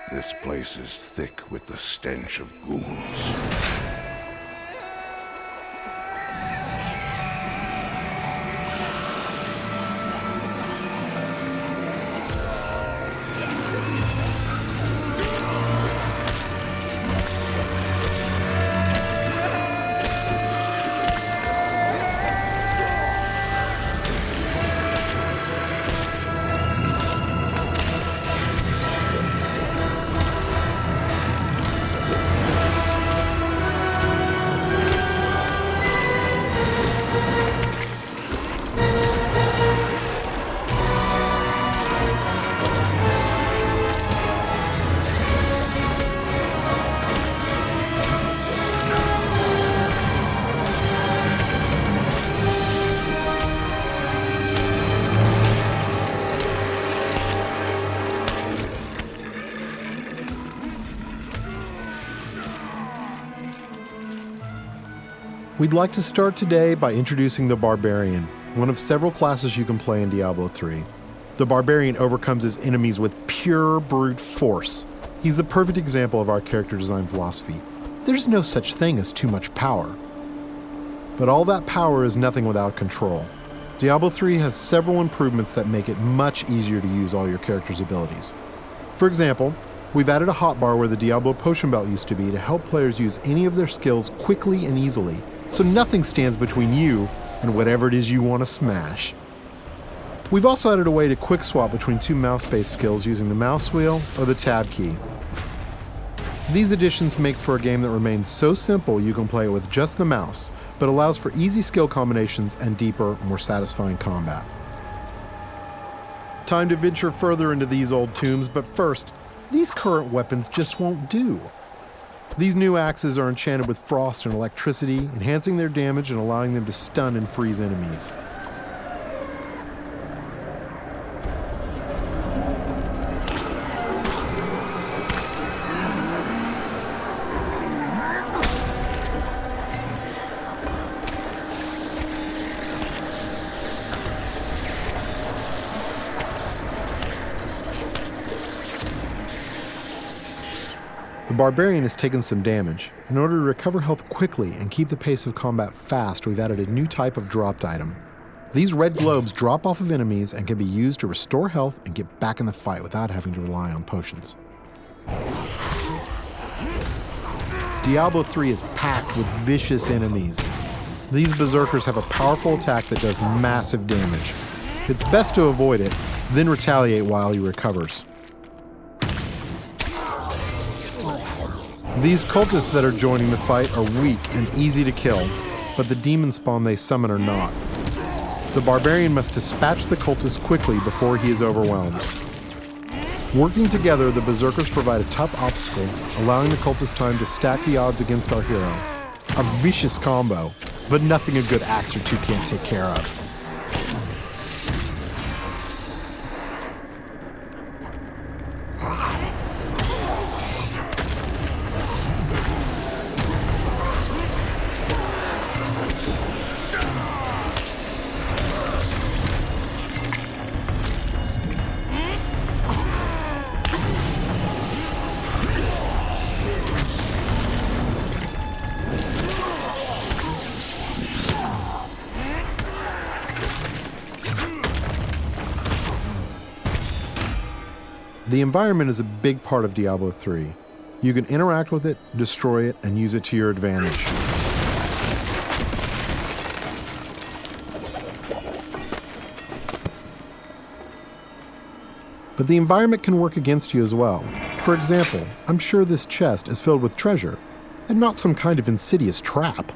This place is thick with the stench of ghouls. We'd like to start today by introducing the Barbarian, one of several classes you can play in Diablo 3. The Barbarian overcomes his enemies with pure brute force. He's the perfect example of our character design philosophy. There's no such thing as too much power. But all that power is nothing without control. Diablo 3 has several improvements that make it much easier to use all your character's abilities. For example, we've added a hotbar where the Diablo potion belt used to be to help players use any of their skills quickly and easily, so nothing stands between you and whatever it is you want to smash. We've also added a way to quick swap between two mouse-based skills using the mouse wheel or the tab key. These additions make for a game that remains so simple you can play it with just the mouse, but allows for easy skill combinations and deeper, more satisfying combat. Time to venture further into these old tombs, but first, these current weapons just won't do. These new axes are enchanted with frost and electricity, enhancing their damage and allowing them to stun and freeze enemies. The Barbarian has taken some damage. In order to recover health quickly and keep the pace of combat fast, we've added a new type of dropped item. These red globes drop off of enemies and can be used to restore health and get back in the fight without having to rely on potions. Diablo 3 is packed with vicious enemies. These berserkers have a powerful attack that does massive damage. It's best to avoid it, then retaliate while he recovers. These cultists that are joining the fight are weak and easy to kill, but the demon spawn they summon are not. The Barbarian must dispatch the cultists quickly before he is overwhelmed. Working together, the berserkers provide a tough obstacle, allowing the cultists time to stack the odds against our hero. A vicious combo, but nothing a good axe or two can't take care of. The environment is a big part of Diablo 3. You can interact with it, destroy it, and use it to your advantage. But the environment can work against you as well. For example, I'm sure this chest is filled with treasure, and not some kind of insidious trap.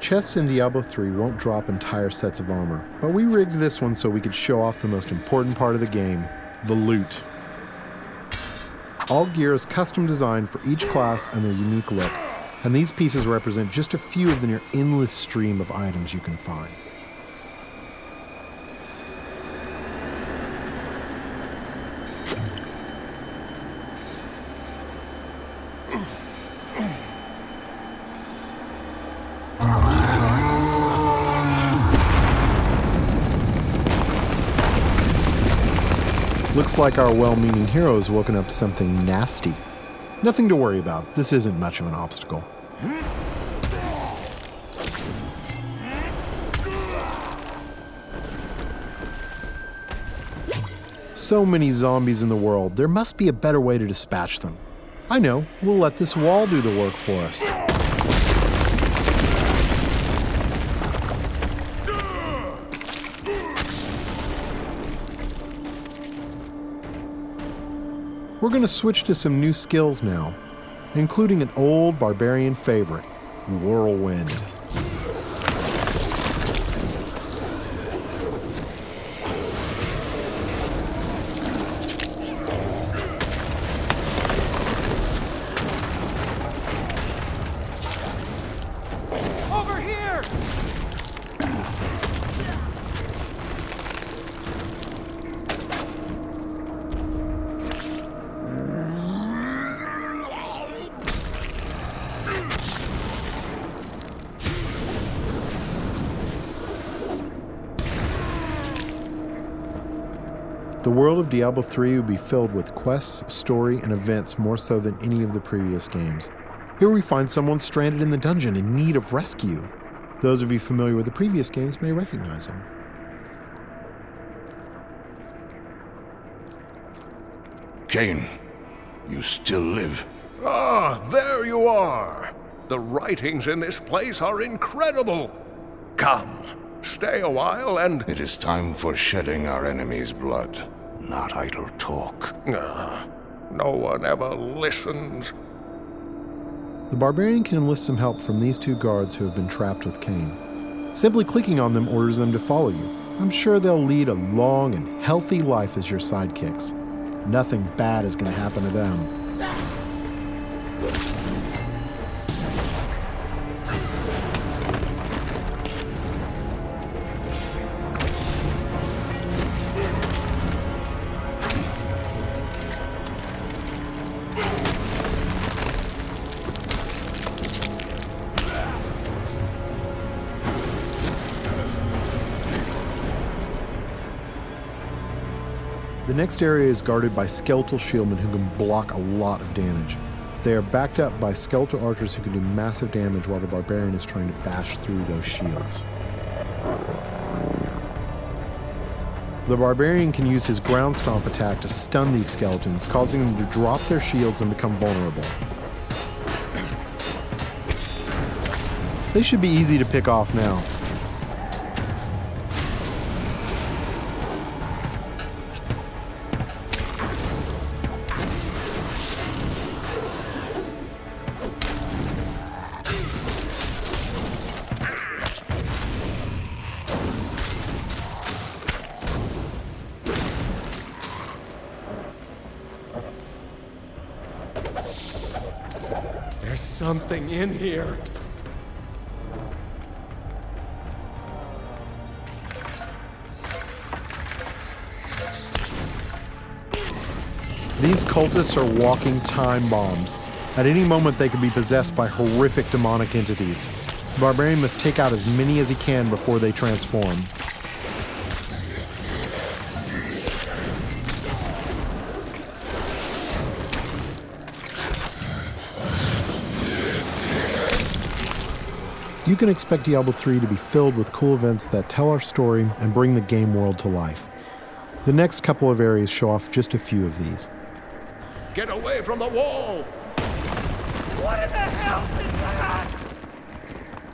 chests in Diablo 3 won't drop entire sets of armor, but we rigged this one so we could show off the most important part of the game, the loot. All gear is custom designed for each class and their unique look, and these pieces represent just a few of the near endless stream of items you can find. Looks like our well-meaning hero has woken up something nasty. Nothing to worry about. This isn't much of an obstacle. So many zombies in the world, there must be a better way to dispatch them. I know, we'll let this wall do the work for us. We're going to switch to some new skills now, including an old Barbarian favorite, Whirlwind. Over here! The world of Diablo 3 would be filled with quests, story, and events more so than any of the previous games. Here we find someone stranded in the dungeon in need of rescue. Those of you familiar with the previous games may recognize him. Cain, you still live. Ah, there you are. The writings in this place are incredible. Come, stay a while and... It is time for shedding our enemy's blood, not idle talk. No one ever listens. The Barbarian can enlist some help from these two guards who have been trapped with Cain. Simply clicking on them orders them to follow you. I'm sure they'll lead a long and healthy life as your sidekicks. Nothing bad is going to happen to them. The next area is guarded by skeletal shieldmen who can block a lot of damage. They are backed up by skeletal archers who can do massive damage while the Barbarian is trying to bash through those shields. The Barbarian can use his ground stomp attack to stun these skeletons, causing them to drop their shields and become vulnerable. They should be easy to pick off now. There's something in here. These cultists are walking time bombs. At any moment, they could be possessed by horrific demonic entities. The Barbarian must take out as many as he can before they transform. You can expect Diablo 3 to be filled with cool events that tell our story and bring the game world to life. The next couple of areas show off just a few of these. Get away from the wall! What in the hell is that?